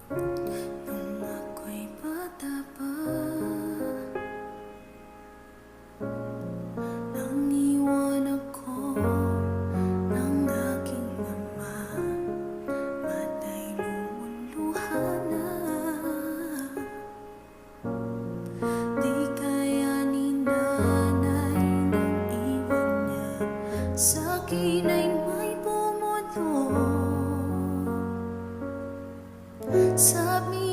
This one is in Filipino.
Nung ako'y bata pa, nang iwan ako ng aking ama, mata'y lumuluha na. Di kaya ni nanay nang iwan niya, sa'kin ay may bumuto. Sabi